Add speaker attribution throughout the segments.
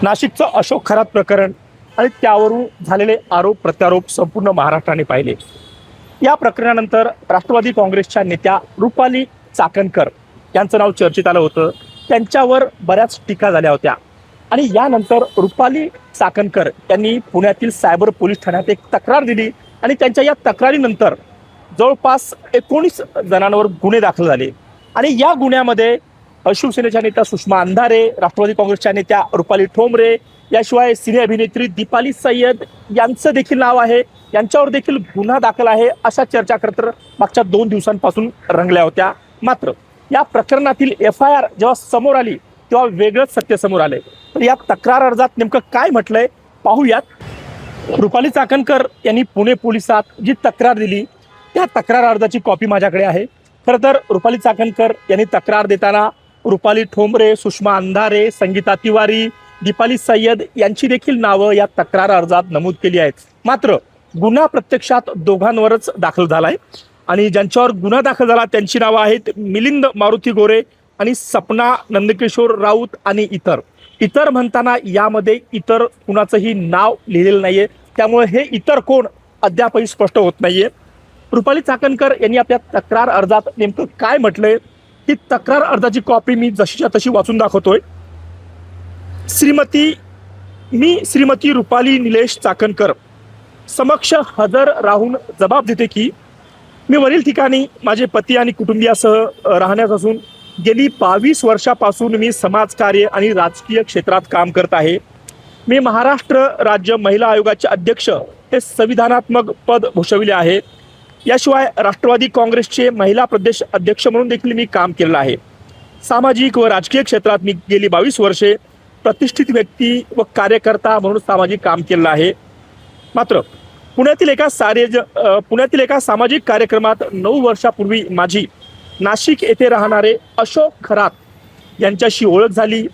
Speaker 1: नाशिकचं अशोक खरात प्रकरण आणि त्यावरून झालेले आरोप प्रत्यारोप संपूर्ण महाराष्ट्राने पाहिले। या प्रकरणानंतर राष्ट्रवादी काँग्रेसच्या नेत्या रुपाली चाकणकर यांचं नाव चर्चेत आलं होतं। त्यांच्यावर बऱ्याच टीका झाल्या होत्या आणि यानंतर रुपाली चाकणकर यांनी पुण्यातील सायबर पोलीस ठाण्यात एक तक्रार दिली आणि त्यांच्या या तक्रारीनंतर जवळपास 19 जणांवर गुन्हे दाखल झाले आणि या गुन्ह्यामध्ये शिवसेनेच्या नेत्या सुषमा अंधारे, राष्ट्रवादी काँग्रेसच्या नेत्या रुपाली ठोंबरे, याशिवाय सिने अभिनेत्री दीपाली सय्यद यांचं देखील नाव आहे। यांच्यावर देखील गुन्हा दाखल आहे अशा चर्चा खरं मागच्या 2 दिवसांपासून रंगल्या होत्या। मात्र या प्रकरणातील FIR जेव्हा समोर आली तेव्हा वेगळंच सत्य समोर आलंय। तर या तक्रार अर्जात नेमकं काय म्हटलंय पाहूयात। रुपाली चाकणकर यांनी पुणे पोलिसात जी तक्रार दिली त्या तक्रार अर्जाची कॉपी माझ्याकडे आहे। खरं तर रुपाली चाकणकर यांनी तक्रार देताना रुपाली ठोंबरे, सुषमा अंधारे, संगीता तिवारी, दीपाली सय्यद यांची देखील नावं या तक्रार अर्जात नमूद केली आहेत। मात्र गुन्हा प्रत्यक्षात दोघांवरच दाखल झालाय आणि ज्यांच्यावर गुन्हा दाखल झाला त्यांची नावं आहेत मिलिंद मारुती गोरे आणि सपना नंदकिशोर राऊत आणि इतर म्हणताना यामध्ये इतर कुणाचंही नाव लिहिलेलं नाहीये, त्यामुळे हे इतर कोण अद्यापही स्पष्ट होत नाहीये। रुपाली चाकणकर यांनी आपल्या तक्रार अर्जात नेमकं काय म्हटलंय ही तक्रार अर्जाची कॉपी मी जशीच्या तशी वाचून दाखवतोय। श्रीमती रुपाली निलेश चाकणकर समक्ष हजर राहून जबाब देते की मी वरील ठिकाणी माझे पती आणि कुटुंबियासह राहण्यास असून गेली 22 वर्षापासून मी समाजकार्य आणि राजकीय क्षेत्रात काम करत आहे। मी महाराष्ट्र राज्य महिला आयोगाचे अध्यक्ष हे संविधानात्मक पद भूषविले आहे। याशिवाय राष्ट्रवादी काँग्रेसचे महिला प्रदेश अध्यक्ष म्हणून देखील मी काम केलेलं आहे। सामाजिक व राजकीय क्षेत्रात मी गेली 22 वर्षे प्रतिष्ठित व्यक्ती व कार्यकर्ता म्हणून सामाजिक काम केलेलं आहे। मात्र पुण्यातील एका सामाजिक कार्यक्रमात 9 वर्षापूर्वी माझी नाशिक येथे राहणारे अशोक खरात यांच्याशी ओळख झाली।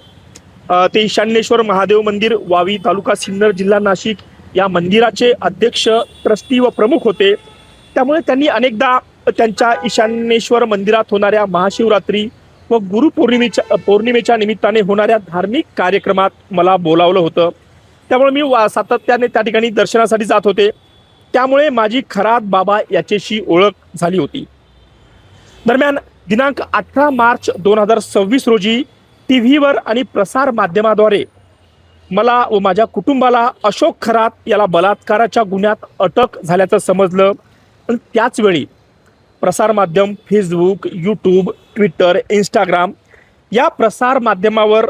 Speaker 1: ते ईशान्येश्वर महादेव मंदिर, वावी, तालुका सिन्नर, जिल्हा नाशिक या मंदिराचे अध्यक्ष, ट्रस्टी व प्रमुख होते। त्यामुळे त्यांनी अनेकदा त्यांच्या ईशान्येश्वर मंदिरात होणाऱ्या महाशिवरात्री व गुरुपौर्णिमेच्या निमित्ताने होणाऱ्या धार्मिक कार्यक्रमात मला बोलावलं होतं। त्यामुळे मी सातत्याने त्या ठिकाणी दर्शनासाठी जात होते। त्यामुळे माझी खरात बाबा याच्याशी ओळख झाली होती। दरम्यान दिनांक 18 मार्च 2026 रोजी टीव्हीवर आणि प्रसार माध्यमाद्वारे मला व माझ्या कुटुंबाला अशोक खरात याला बलात्काराच्या गुन्ह्यात अटक झाल्याचं समजलं। पण त्याच वेळी प्रसार माध्यम फेसबुक, यूट्यूब, ट्विटर, इंस्टाग्राम या प्रसार माध्यमावर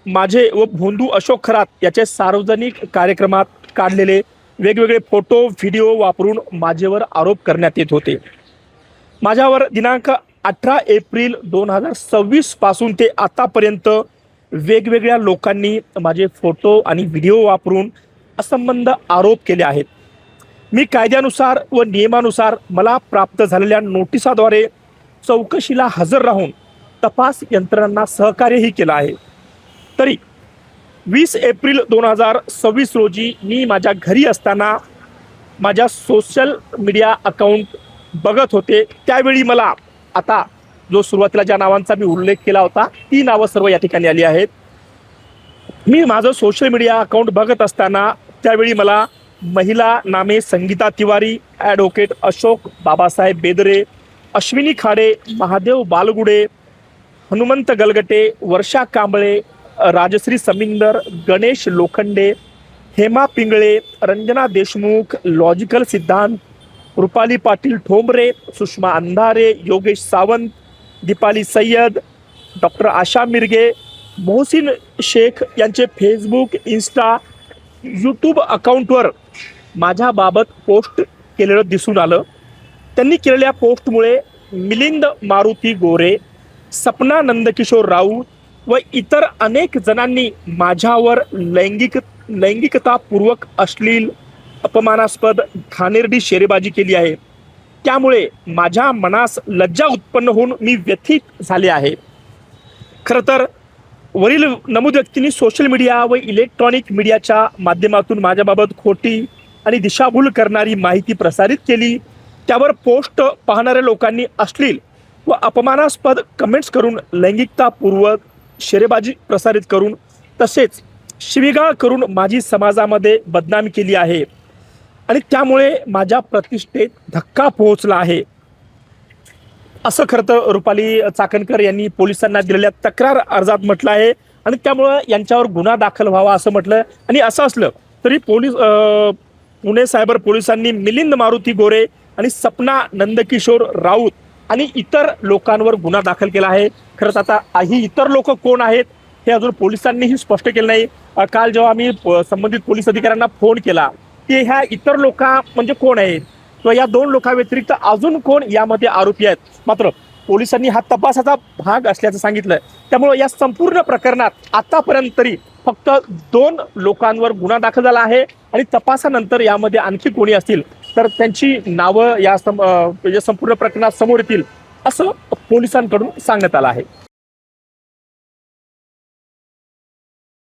Speaker 1: माझे व भोंदू अशोक खरात याचे सार्वजनिक कार्यक्रमात काढलेले वेगवेगळे फोटो व्हिडिओ वापरून माझ्यावर आरोप करण्यात येत होते। माझ्यावर दिनांक 18 एप्रिल 2026 पासून ते आतापर्यंत वेगवेगळ्या लोकांनी माझे फोटो आणि व्हिडिओ वापरून असंबद्ध आरोप केले आहेत। मी कायद्यानुसार व नियमानुसार मला प्राप्त झालेल्या नोटिसाद्वारे चौकशीला हजर राहून तपास यंत्रणांना सहकार्यही केलं आहे। तरी 20 एप्रिल 2026 रोजी मी माझ्या घरी असताना माझ्या सोशल मीडिया अकाउंट बघत होते। त्यावेळी मला आता जो सुरुवातीला ज्या नावांचा मी उल्लेख केला होता ती नावं सर्व या ठिकाणी आली आहेत। मी माझं सोशल मीडिया अकाउंट बघत असताना त्यावेळी मला महिला नामे संगीता तिवारी, ॲडव्होकेट अशोक बाबासाहेब बेदरे, अश्विनी खाडे, महादेव बालगुडे, हनुमंत गलगटे, वर्षा कांबळे, राजश्री समिंदर, गणेश लोखंडे, हेमा पिंगळे, रंजना देशमुख, लॉजिकल सिद्धांत, रुपाली पाटील ठोंबरे, सुषमा अंधारे, योगेश सावंत, दीपाली सय्यद, डॉक्टर आशा मिरगे, मोहसिन शेख यांचे फेसबुक, इंस्टा, यूट्यूब अकाउंटवर माझ्याबाबत पोस्ट केलेलं दिसून आलं। त्यांनी केलेल्या पोस्टमुळे मिलिंद मारुती गोरे, सपना नंदकिशोर राऊत व इतर अनेक जणांनी माझ्यावर लैंगिकतापूर्वक अश्लील, अपमानास्पद, घाणेरडी शेरेबाजी केली आहे। त्यामुळे माझ्या मनास लज्जा उत्पन्न होऊन मी व्यथित झाले आहे। खरं तर वरील नमूद व्यक्तींनी सोशल मीडिया व इलेक्ट्रॉनिक मीडियाच्या माध्यमातून माझ्याबाबत खोटी आणि दिशाभूल करणारी माहिती प्रसारित केली। त्यावर पोस्ट पाहणाऱ्या लोकांनी अश्लील व अपमानास्पद कमेंट्स करून लैंगिकतापूर्वक शेरेबाजी प्रसारित करून तसेच शिवीगाळ करून माझी समाजामध्ये बदनामी केली आहे आणि त्यामुळे माझ्या प्रतिष्ठेत धक्का पोहोचला आहे, असं खरं तर रुपाली चाकणकर यांनी पोलिसांना दिलेल्या तक्रार अर्जात म्हटलं आहे. आणि त्यामुळं यांच्यावर गुन्हा दाखल व्हावा असं म्हटलं. आणि असं असलं तरी पुणे सायबर पोलिसांनी मिलिंद मारुती गोरे आणि सपना नंदकिशोर राऊत आणि इतर लोकांवर गुन्हा दाखल केला आहे. खरंच आता ही इतर लोक कोण आहेत हे अजून पोलिसांनीही स्पष्ट केलं नाही. काल जेव्हा आम्ही संबंधित पोलीस अधिकाऱ्यांना फोन केला की ह्या इतर लोक म्हणजे कोण आहेत किंवा या 2 लोकांव्यतिरिक्त अजून कोण यामध्ये आरोपी आहेत, मात्र पोलिसांनी हा तपासाचा भाग असल्याचं सांगितलं. त्यामुळे या संपूर्ण प्रकरणात आतापर्यंत तरी फक्त 2 लोकांवर गुन्हा दाखल झाला आहे आणि तपासानंतर यामध्ये आणखी कोणी असतील तर त्यांची नावं या संपूर्ण प्रकरणात समोर येतील असं पोलिसांकडून सांगण्यात आलं आहे.